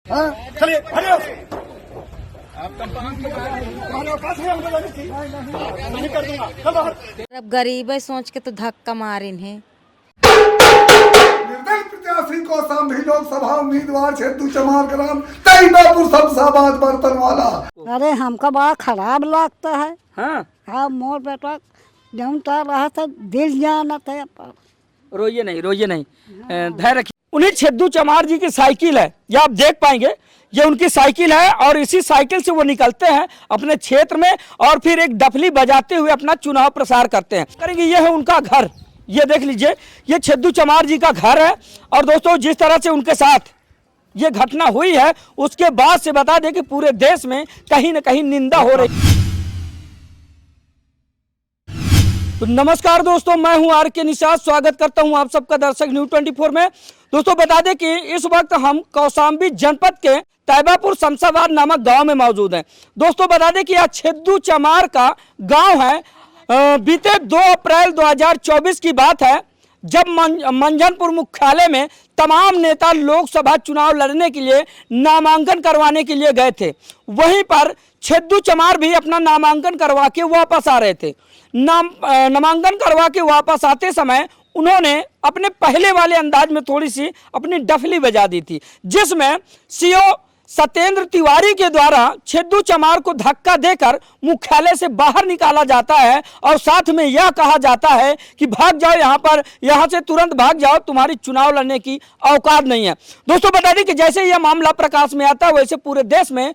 चलिए नहीं कर दूंगा, चल बाहर। अब गरीब है सोच के तो धक्का मारे इन्हें। निर्दल प्रत्याशी कौशाम्बी लोकसभा उम्मीदवार छेदू चमार ग्राम तैयबापुर शमशाबाद बर्तन वाला। अरे हमका बड़ा खराब लगता है। हाँ, मोर बेटा जौन तर रहा था दिल जाना था। रोइए नहीं, धैर्य रखिए। उन्हीं छेदू चमार जी की साइकिल है, ये आप देख पाएंगे, ये उनकी साइकिल है और इसी साइकिल से वो निकलते हैं अपने क्षेत्र में और फिर एक डफली बजाते हुए अपना चुनाव प्रसार करते हैं करेंगे। ये है उनका घर, ये देख लीजिए, ये छेदू चमार जी का घर है। और दोस्तों जिस तरह से उनके साथ ये घटना हुई है उसके बाद से बता दें कि पूरे देश में कहीं न कहीं निंदा हो रही। तो नमस्कार दोस्तों, मैं हूं आर के निषाद, स्वागत करता हूं आप सबका दर्शक न्यूज़ 24 में। दोस्तों बता दें कि इस वक्त हम कौशाम्बी जनपद के तैयबापुर शमशाबाद नामक गांव में मौजूद हैं। दोस्तों बता दें कि यह छेदू चमार का गांव है। बीते 2 अप्रैल 2024 की बात है जब मंझनपुर मुख्यालय में तमाम नेता लोकसभा चुनाव लड़ने के लिए नामांकन करवाने के लिए गए थे। वहीं पर छेदू चमार भी अपना नामांकन करवा के वापस आ रहे थे। नामांकन करवा के वापस आते समय उन्होंने अपने पहले वाले अंदाज में थोड़ी सी अपनी डफली बजा दी थी, जिसमें सीओ सत्येंद्र तिवारी के द्वारा छेदू चमार को धक्का देकर मुख्यालय से बाहर निकाला जाता है और साथ में यह कहा जाता है कि भाग जाओ, यहाँ से तुरंत भाग जाओ, तुम्हारी चुनाव लड़ने की औकात नहीं है। दोस्तों बता दें कि जैसे यह मामला प्रकाश में आता है वैसे पूरे देश में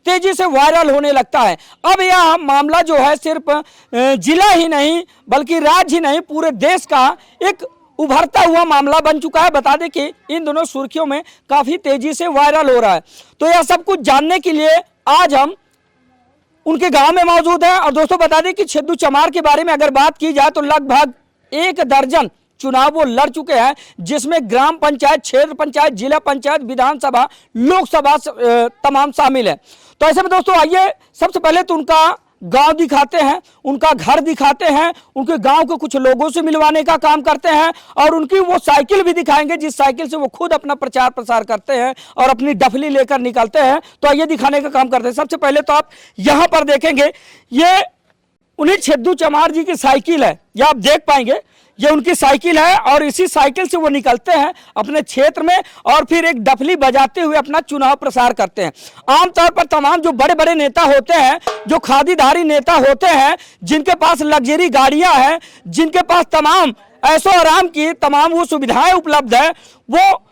तेजी से वायरल होने लगता है। अब यह मामला जो है सिर्फ जिला ही नहीं बल्कि राज्य ही नहीं, पूरे देश का एक उभरता हुआ मामला बन चुका है। बता दें कि इन दोनों सुर्खियों में काफी तेजी से वायरल हो रहा है। तो यह सब कुछ जानने के लिए आज हम उनके गांव में मौजूद हैं। और दोस्तों बता दें कि छेदू चमार के बारे में अगर बात की जाए तो लगभग 1 दर्जन चुनाव वो लड़ चुके हैं, जिसमें ग्राम पंचायत, क्षेत्र पंचायत, जिला पंचायत, विधानसभा, लोकसभा तमाम शामिल है। तो ऐसे में दोस्तों आइए सबसे पहले तो उनका गांव दिखाते हैं, उनका घर दिखाते हैं, उनके गांव के कुछ लोगों से मिलवाने का काम करते हैं और उनकी वो साइकिल भी दिखाएंगे जिस साइकिल से वो खुद अपना प्रचार प्रसार करते हैं और अपनी डफली लेकर निकलते हैं। तो आइए दिखाने का काम करते हैं। सबसे पहले तो आप यहाँ पर देखेंगे, ये उन्हीं छेदू चमार जी की साइकिल है, ये आप देख पाएंगे, ये उनकी साइकिल है और इसी साइकिल से वो निकलते हैं अपने क्षेत्र में और फिर एक डफली बजाते हुए अपना चुनाव प्रसार करते हैं। आमतौर पर तमाम जो बड़े बड़े नेता होते हैं, जो खादीधारी नेता होते हैं, जिनके पास लग्जरी गाड़ियां हैं, जिनके पास तमाम ऐशो आराम की तमाम वो सुविधाएं उपलब्ध है, वो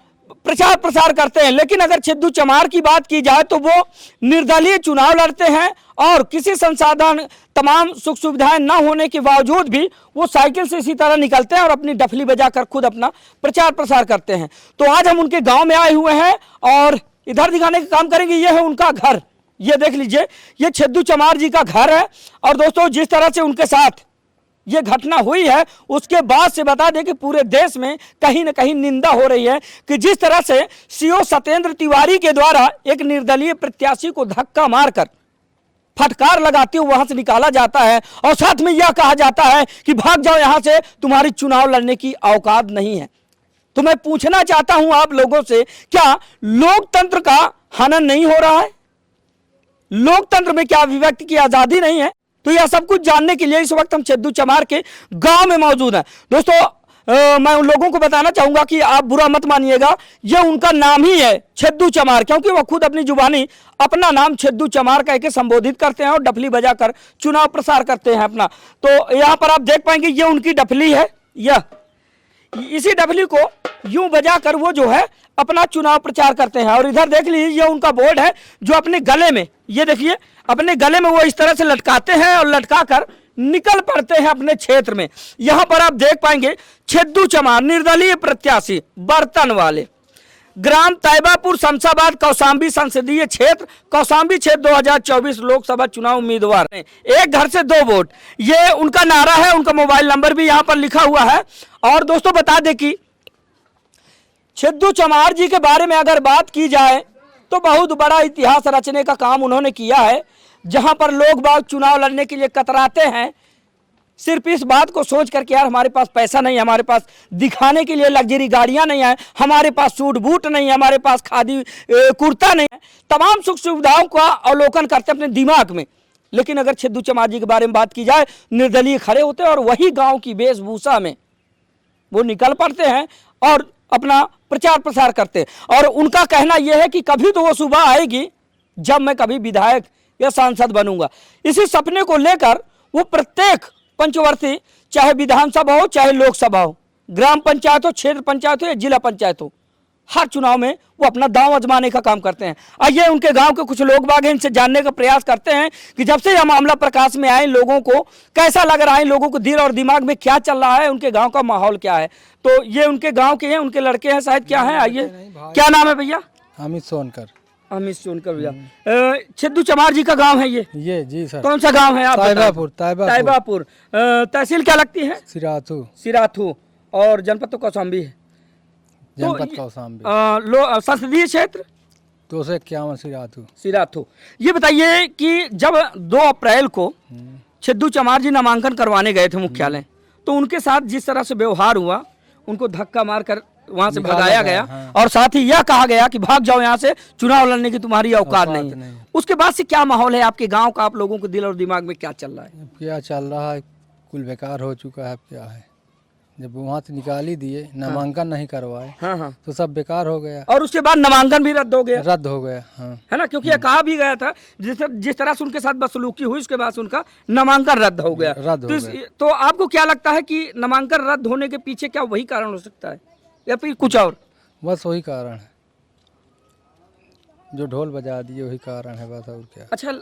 प्रचार प्रसार करते हैं। लेकिन अगर छेदू चमार की बात की जाए तो वो निर्दलीय चुनाव लड़ते हैं और किसी संसाधन, तमाम सुख सुविधाएं न होने के बावजूद भी वो साइकिल से इसी तरह निकलते हैं और अपनी डफली बजाकर खुद अपना प्रचार प्रसार करते हैं। तो आज हम उनके गांव में आए हुए हैं और इधर दिखाने का काम करेंगे। ये है उनका घर, ये देख लीजिए, ये छेदू चमार जी का घर है। और दोस्तों जिस तरह से उनके साथ ये घटना हुई है उसके बाद से बता दें कि पूरे देश में कहीं न कहीं निंदा हो रही है कि जिस तरह से सीओ सत्येंद्र तिवारी के द्वारा एक निर्दलीय प्रत्याशी को धक्का मारकर फटकार लगाते हुए वहां से निकाला जाता है और साथ में यह कहा जाता है कि भाग जाओ, यहां से तुम्हारी चुनाव लड़ने की औकात नहीं है। तो मैं पूछना चाहता हूं आप लोगों से, क्या लोकतंत्र का हनन नहीं हो रहा है? लोकतंत्र में क्या अभिव्यक्ति की आजादी नहीं है? तो यह सब कुछ जानने के लिए इस वक्त हम छेदू चमार के गांव में मौजूद हैं। दोस्तों मैं उन लोगों को बताना चाहूंगा कि आप बुरा मत मानिएगा, ये उनका नाम ही है छेदू चमार, क्योंकि वह खुद अपनी जुबानी अपना नाम छेदू चमार कह के संबोधित करते हैं और डफली बजाकर चुनाव प्रसार करते हैं अपना। तो यहाँ पर आप देख पाएंगे ये उनकी डफली है, यह इसी डफली को यूं बजाकर वो जो है अपना चुनाव प्रचार करते हैं। और इधर देख लीजिए ये उनका बोर्ड है जो अपने गले में, ये देखिए अपने गले में वो इस तरह से लटकाते हैं और लटका कर निकल पड़ते हैं अपने क्षेत्र में। यहां पर आप देख पाएंगे छेदू चमार निर्दलीय प्रत्याशी बर्तन वाले, ग्राम तैयबापुर शमशाबाद कौशाम्बी संसदीय क्षेत्र, कौशाम्बी क्षेत्र 2024 लोकसभा चुनाव उम्मीदवार हैं। एक घर से 2 वोट, ये उनका नारा है। उनका मोबाइल नंबर भी यहां पर लिखा हुआ है। और दोस्तों बता दें कि छेदू चमार जी के बारे में अगर बात की जाए तो बहुत बड़ा इतिहास रचने का काम उन्होंने किया है। जहां पर लोग बाग चुनाव लड़ने के लिए कतराते हैं, सिर्फ इस बात को सोच करके यार हमारे पास पैसा नहीं है, हमारे पास दिखाने के लिए लग्जरी गाड़ियां नहीं है, हमारे पास सूट बूट नहीं है, हमारे पास खादी कुर्ता नहीं है, तमाम सुख सुविधाओं का अवलोकन करते अपने दिमाग में। लेकिन अगर छिद्दू चमार जी के बारे में बात की जाए, निर्दलीय खड़े होते हैं और वही गांव की वेशभूषा में वो निकल पड़ते हैं और अपना प्रचार प्रसार करते हैं। और उनका कहना यह है कि कभी तो वो सुबह आएगी जब मैं कभी विधायक या सांसद बनूंगा। इसी सपने को लेकर वो प्रत्येक पंचवर्षीय, चाहे विधानसभा हो चाहे लोकसभा हो, ग्राम पंचायत हो, क्षेत्र पंचायत हो या जिला पंचायत हो, हर चुनाव में वो अपना दांव आजमाने का काम करते हैं। आइए उनके गांव के कुछ लोग बाग हैं, इनसे जानने का प्रयास करते हैं कि जब से यह मामला प्रकाश में आए लोगों को कैसा लग रहा है, लोगों को दिल और दिमाग में क्या चल रहा है, उनके गांव का माहौल क्या है। तो ये उनके गांव के हैं, उनके लड़के हैं शायद, क्या है, आइए। क्या नाम है भैया? अमित सोनकर। अमित सोनकर भैया। छिद्दू चमार जी का गाँव है ये जी सर। कौन सा गाँव है आप? ताइबापुर। तहसील क्या लगती है? सिराथू। और जनपद तो कौशाम्बी है। जनपद कौशाम्बी। संसदीय क्षेत्र 251 सिराथू। ये बताइए कि जब 2 अप्रैल को छिद्दू चमार जी नामांकन करवाने गए थे मुख्यालय, तो उनके साथ जिस तरह से व्यवहार हुआ, उनको धक्का मारकर वहां से भगाया गया, हाँ। और साथ ही यह कहा गया कि भाग जाओ यहाँ से, चुनाव लड़ने की तुम्हारी औकात नहीं है। उसके बाद से क्या माहौल है आपके गांव का? आप लोगों के दिल और दिमाग में क्या चल रहा है? क्या चल रहा है, कुल बेकार हो चुका है। क्या है, जब वहाँ से निकाल ही दिए, नामांकन नहीं करवाए, हाँ। तो सब बेकार हो गया। और उसके बाद नामांकन भी रद्द हो गया। हाँ। है ना, क्योंकि यह कहा भी गया था जिस तरह से उनके साथ बदसलूकी हुई, उसके बाद उनका नामांकन रद्द हो गया। तो आपको क्या लगता है कि नामांकन रद्द होने के पीछे क्या वही कारण हो सकता है या फिर कुछ और? बस वही कारण है, जो ढोल बजा दिए वही कारण है, बस और क्या। अच्छा,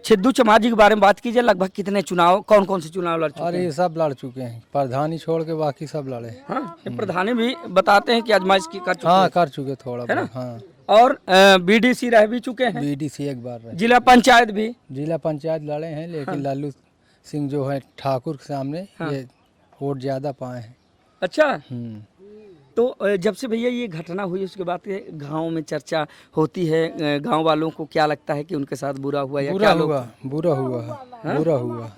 छिद्दू चमार जी के बारे में बात कीजिए, लगभग कितने चुनाव, कौन कौन से चुनाव लड़ चुके हैं? अरे सब लड़ चुके हैं, प्रधानी छोड़ के बाकी सब लड़े। हाँ, प्रधानी भी बताते हैं कि आजमाइश की कर चुके हाँ, कर चुके थोड़ा, है ना, हाँ। और बीडीसी रह भी चुके हैं। बीडीसी एक बार रहे। जिला पंचायत भी? जिला पंचायत लड़े हैं, लेकिन लालू सिंह जो है ठाकुर के सामने ये वोट ज्यादा पाए हैं। अच्छा, तो जब से भैया ये घटना हुई उसके बाद गांव में चर्चा होती है, गांव वालों को क्या लगता है कि उनके साथ बुरा हुआ या क्या? बुरा हुआ।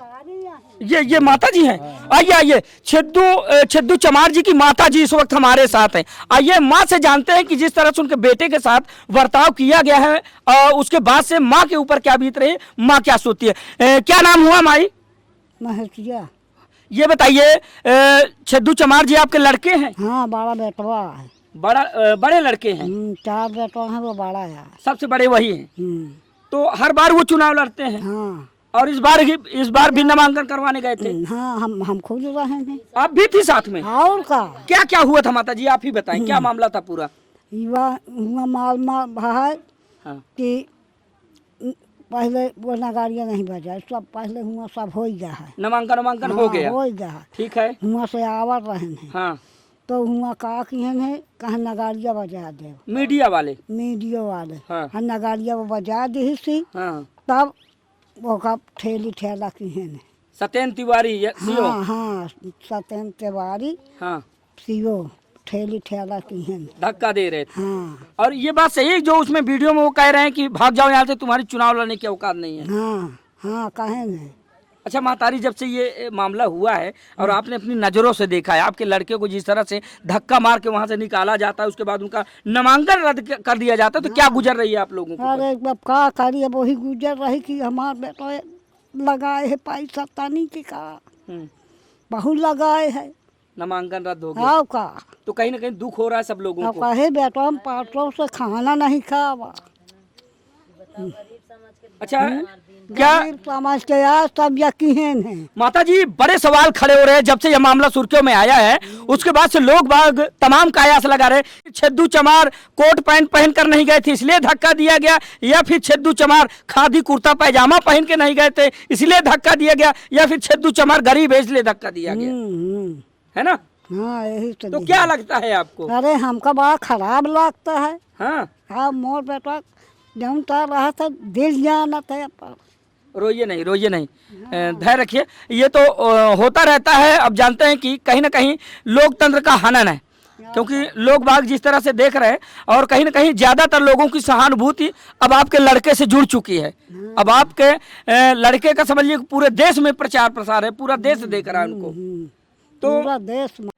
ये माता जी हैं। आइए छिद्दू चमार जी की माता जी इस वक्त हमारे साथ हैं। आइए माँ से जानते हैं कि जिस तरह से उनके बेटे के साथ बर्ताव किया गया है, उसके बाद से माँ के ऊपर क्या बीत रही है, माँ क्या सोचती है। क्या नाम हुआ माई? महसिया। ये बताइए, छिद्दू चमार जी आपके लड़के हैं? हाँ, बड़ा बेटवा है। बड़े लड़के हैं? 4 बेटवा हैं, वो बड़ा है, सबसे बड़े वही हैं। तो हर बार वो चुनाव लड़ते हैं? हाँ। और इस बार भी नामांकन करवाने गए थे? हाँ, हम खुद रहे हैं। आप भी थी साथ में? और का क्या क्या हुआ था माता जी, आप ही बताएं, क्या मामला था पूरा? हुआ माल भाई कि पहले वो नगाड़िया नहीं बजा, सब पहले हुआ सब हो गया है, नामांकन हो गया, ठीक है। हुआ से आवर रहे हैं, हाँ। तो हुआ का किहन है, कहा नगाड़िया बजा दे, मीडिया वाले, हाँ। नगाड़िया वो बजा दी सी, हाँ। तब वो का ठेला किहन है, सत्येंद्र तिवारी। हाँ, सत्येंद्र तिवारी, हाँ, सीओ ठेला किहन धक्का दे रहे थे। हाँ। और ये बात सही है जो उसमें वीडियो में वो कह रहे हैं कि भाग जाओ यहाँ से, तुम्हारी चुनाव लड़ने की औकात नहीं है। हाँ, कहे नहीं। अच्छा महतारी, जब से ये मामला हुआ है और आपने अपनी नज़रों से देखा है, आपके लड़के को जिस तरह से धक्का मार के वहाँ से निकाला जाता है, उसके बाद उनका नामांकन रद्द कर दिया जाता है, तो क्या गुजर रही है आप लोगों को? अरे क्या करिए, वही गुजर रही कि हमारे बेटा लगाए है पैसा तनी के का बहुत लगाए है, नामांकन रद्द हो गया का, तो कहीं ना कहीं दुख हो रहा है सब लोगों को। कहे बेटा हम 500 से खाना नहीं खावा। अच्छा, क्या समझ के यार सब यकीन है। माता जी, बड़े सवाल खड़े हो रहे हैं जब से यह मामला सुर्खियों में आया है, उसके बाद से लोग बाग तमाम कयास लगा रहे। छिद्दू चमार कोट पैंट पहन कर नहीं गए थे इसलिए धक्का दिया गया, या फिर छिद्दू चमार खादी कुर्ता पैजामा पहन के नहीं गए थे इसलिए धक्का दिया गया, या फिर छिद्दू चमार गरीब है इसलिए धक्का दिया गया, है ना? हाँ, यही तो क्या लगता है आपको? अरे हमका बड़ा खराब लगता है। हाँ, मोर बेटा जब तक रहा था दिल जाना था। रोइए नहीं, धैर्य रखिए। ये तो होता रहता है। अब जानते हैं कि कहीं ना कहीं लोकतंत्र का हनन है। क्योंकि लोग बाग जिस तरह से देख रहे हैं और कहीं ना कहीं ज्यादातर लोगों की सहानुभूति अब आपके लड़के से जुड़ चुकी है। अब आपके लड़के का समझिए पूरे देश में प्रचार प्रसार है, पूरा देश देख रहा है उनको। तो पूरा देश में।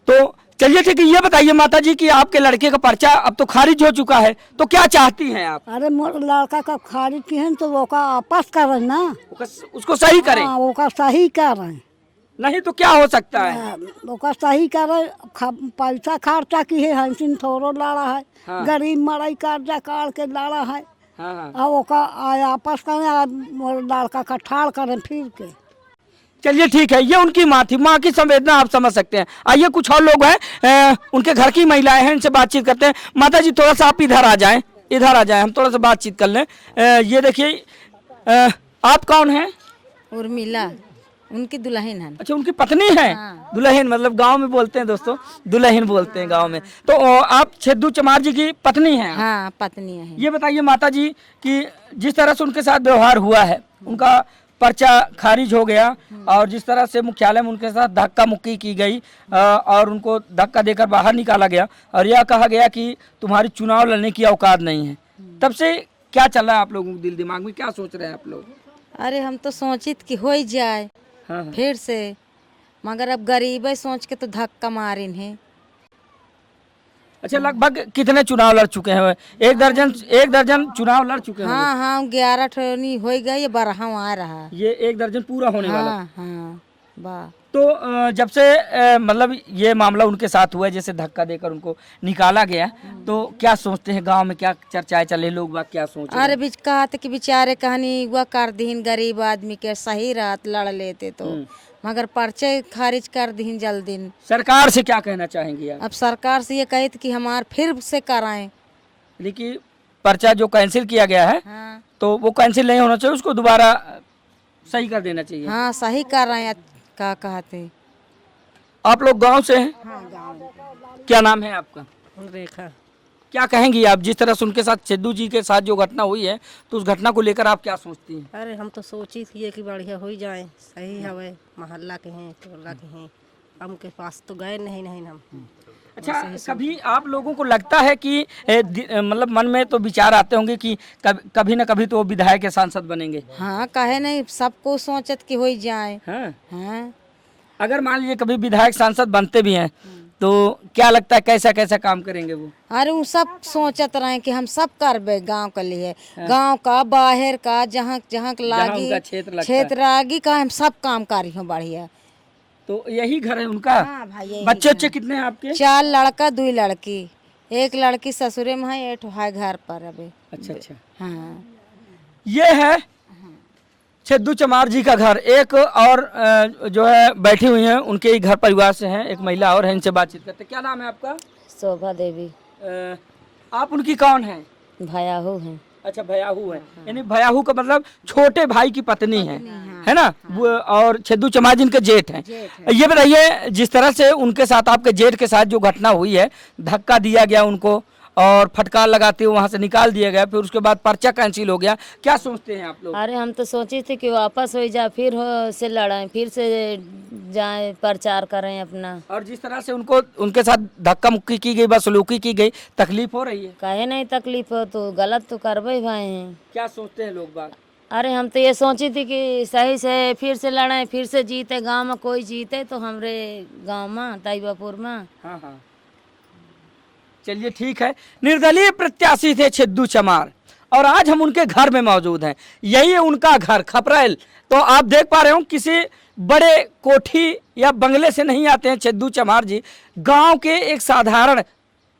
तो चलिए ठीक है, ये बताइए माता जी कि आपके लड़के का पर्चा अब तो खारिज हो चुका है, तो क्या चाहती हैं आप? अरे मोर लड़का का खारिज की है तो वो का आपस करें ना, उसको सही करें। हाँ, वो का सही करें, नहीं तो क्या हो सकता है? वो का सही करे। पैसा खर्चा की है, हंसिन थोड़ो लाड़ा है। हाँ। गरीब मराई कर्जा काट के लाड़ा है। हाँ हाँ। और वो का आपस करें, मोर लड़का का ठाड़ करें फिर के। चलिए ठीक है, ये उनकी माँ थी, माँ की संवेदना आप समझ सकते हैं। आइए कुछ और लोग हैं, उनके घर की महिलाएं हैं, इनसे बातचीत करते हैं। माता जी थोड़ा सा आप इधर आ जाएं, इधर आ जाएं, हम थोड़ा सा बातचीत कर लें। ये देखिए, आप कौन हैं? उर्मिला उनकी दुल्हन है। अच्छा, उनकी पत्नी है। हाँ। दुल्हन मतलब गांव में बोलते हैं दोस्तों, दुल्हन बोलते हैं गांव में। तो आप छेदू चमार जी की पत्नी हैं? हाँ, पत्नी है। ये बताइए माता जी कि जिस तरह से उनके साथ व्यवहार हुआ है, उनका पर्चा खारिज हो गया और जिस तरह से मुख्यालय में उनके साथ धक्का मुक्की की गई और उनको धक्का देकर बाहर निकाला गया और यह कहा गया कि तुम्हारी चुनाव लड़ने की औकात नहीं है, तब से क्या चल रहा है आप लोगों के दिल दिमाग में, क्या सोच रहे हैं आप लोग? अरे हम तो सोचित कि हो ही जाए हाँ। फिर से, मगर अब गरीब है सोच के तो धक्का मारिन है। अच्छा, लगभग कितने चुनाव लड़ चुके हैं? एक दर्जन चुनाव लड़ चुके हैं। हाँ हाँ, 11 ठोनी हो गई, ये 12वां आ रहा। ये 1 दर्जन पूरा होने वाला। हाँ हाँ, वाह। तो जब से मतलब ये मामला उनके साथ हुआ है, जैसे धक्का देकर उनको निकाला गया, तो क्या सोचते हैं गांव में, क्या चर्चाएं चले, लोग बात क्या सोच रहे हैं? अरे बीच कहा था कि बेचारे कहानी हुआ कर दीन, गरीब आदमी के सही रात लड़ लेते तो, मगर पर्चे खारिज कर दीन जल्दी। सरकार से क्या कहना चाहेंगी आप? अब सरकार से ये कही थी कि हमार फिर से कराएं। लेकिन पर्चा जो कैंसिल किया गया है, हाँ तो वो कैंसिल नहीं होना चाहिए, उसको दोबारा सही कर देना चाहिए। हाँ, सही कर रहे हैं। क्या कहते? आप लोग गांव से हैं? हाँ, गाँव। क्या नाम है आपका? रेखा। क्या कहेंगी आप, जिस तरह से उनके साथ छेदू जी के साथ जो घटना हुई है, तो उस घटना को लेकर आप क्या सोचती हैं? अरे हम तो सोची थी कि बढ़िया हो जाए, सही हवे, मोहल्ला के हैं, टोला के हैं, हम के पास तो गए नहीं हम। अच्छा, कभी आप लोगों को लगता है कि मतलब मन में तो विचार आते होंगे कि कभी ना कभी तो वो विधायक के सांसद बनेंगे? हाँ, कहे नहीं, सबको सोचत कि हो ही जाए। हाँ। हाँ, अगर मान लीजिए कभी विधायक सांसद बनते भी हैं, तो क्या लगता है कैसा कैसा काम करेंगे वो? अरे वो सब सोचत रहे कि हम सब करबे गांव के लिए। गांव का, बाहर का, जहाँ जहाँ लागी उनका क्षेत्र क्षेत्र लागी का, हम सब काम करी हो बढ़िया। तो यही घर है उनका? हाँ भाई, यही बच्चे बच्चे कितने हैं आपके? 4 लड़का 2 लड़की। एक लड़की ससुरे में है, एक है घर पर अभी। अच्छा अच्छा। हाँ, ये है छेदू चमार जी का घर। एक और जो है बैठी हुई हैं, उनके ही घर परिवार से हैं, एक महिला और है, इनसे बातचीत करते हैं। क्या नाम है आपका? शोभा देवी। आप उनकी कौन है? भयाहू है। अच्छा, भयाहू है, यानी भयाहू का मतलब छोटे भाई की पत्नी है ना? वो और छेदू चमार जी इनके जेठ हैं। ये बताइए, जिस तरह से उनके साथ, आपके जेठ के साथ जो घटना हुई है, धक्का दिया गया उनको और फटकार लगाते हुए वहाँ से निकाल दिया गया, फिर उसके बाद पर्चा कैंसिल हो गया, क्या सोचते हैं आप लोग? अरे हम तो सोची थी कि वापस हो जाए, फिर से लड़ाएं, फिर से जाएं, प्रचार करें अपना। और जिस तरह से उनको, उनके साथ धक्का मुक्की की गई, बदसलूकी की गई, तकलीफ हो रही है? काहे नहीं तकलीफ हो, तो गलत तो करबे भाई हैं। क्या सोचते हैं लोग बात? अरे हम तो ये सोची थी कि सही से फिर से लड़ाएं, फिर से जीते, गांव में कोई जीते तो हमरे गांव में, तैयबापुर में। हाँ हाँ, चलिए ठीक है। निर्दलीय प्रत्याशी थे छेदू चमार और आज हम उनके घर में मौजूद हैं। यही है उनका घर, खपरेल। तो आप देख पा रहे हो, किसी बड़े कोठी या बंगले से नहीं आते हैं छेदू चमार जी, गांव के एक साधारण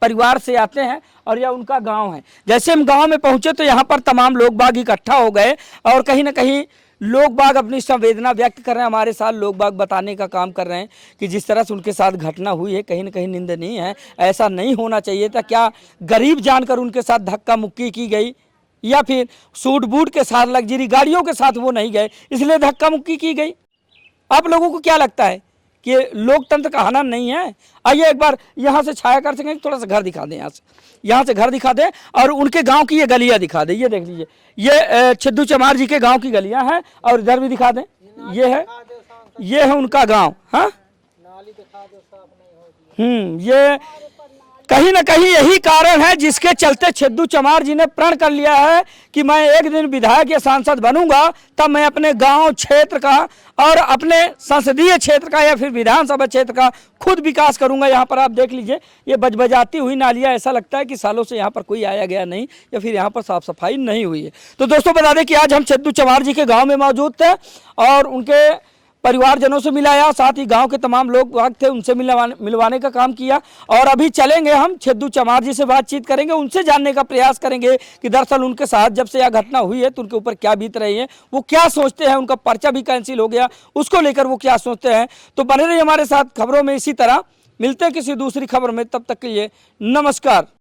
परिवार से आते हैं और यह उनका गांव है। जैसे हम गांव में पहुंचे तो यहाँ पर तमाम लोग बाग इकट्ठा हो गए और कहीं ना कहीं लोग बाग अपनी संवेदना व्यक्त कर रहे हैं, हमारे साथ लोग बाग बताने का काम कर रहे हैं कि जिस तरह से उनके साथ घटना हुई है, कहीं ना कहीं निंदनीय है, ऐसा नहीं होना चाहिए था। क्या गरीब जानकर उनके साथ धक्का मुक्की की गई, या फिर सूट बूट के साथ, लग्जरी गाड़ियों के साथ वो नहीं गए इसलिए धक्का मुक्की की गई? आप लोगों को क्या लगता है कि लोकतंत्र का हनन नहीं है? आइए एक बार यहाँ से छाया कर सकेंगे, थोड़ा सा घर दिखा दें, यहाँ से घर दिखा दें और उनके गांव की ये गलियाँ दिखा दें। ये देख लीजिए, ये छेदू चमार जी के गांव की गलियाँ हैं और इधर भी दिखा दें, ये है उनका गांव। हाँ, ये कहीं ना कहीं यही कारण है जिसके चलते छेदू चमार जी ने प्रण कर लिया है कि मैं एक दिन विधायक या सांसद बनूंगा, तब मैं अपने गांव क्षेत्र का और अपने संसदीय क्षेत्र का या फिर विधानसभा क्षेत्र का खुद विकास करूंगा। यहाँ पर आप देख लीजिए, ये बजबजाती हुई नालियाँ, ऐसा लगता है कि सालों से यहाँ पर कोई आया गया नहीं या फिर यहाँ पर साफ सफाई नहीं हुई है। तो दोस्तों बता दें कि आज हम छेदू चमार जी के गाँव में मौजूद थे और उनके परिवारजनों से मिलाया, साथ ही गांव के तमाम लोग वहाँ थे उनसे मिलवाने का काम किया। और अभी चलेंगे हम छेदू चमार जी से बातचीत करेंगे, उनसे जानने का प्रयास करेंगे कि दरअसल उनके साथ जब से यह घटना हुई है तो उनके ऊपर क्या बीत रही है, वो क्या सोचते हैं, उनका पर्चा भी कैंसिल हो गया उसको लेकर वो क्या सोचते हैं। तो बने रहिए हमारे साथ खबरों में। इसी तरह मिलते हैं किसी दूसरी खबर में, तब तक के लिए नमस्कार।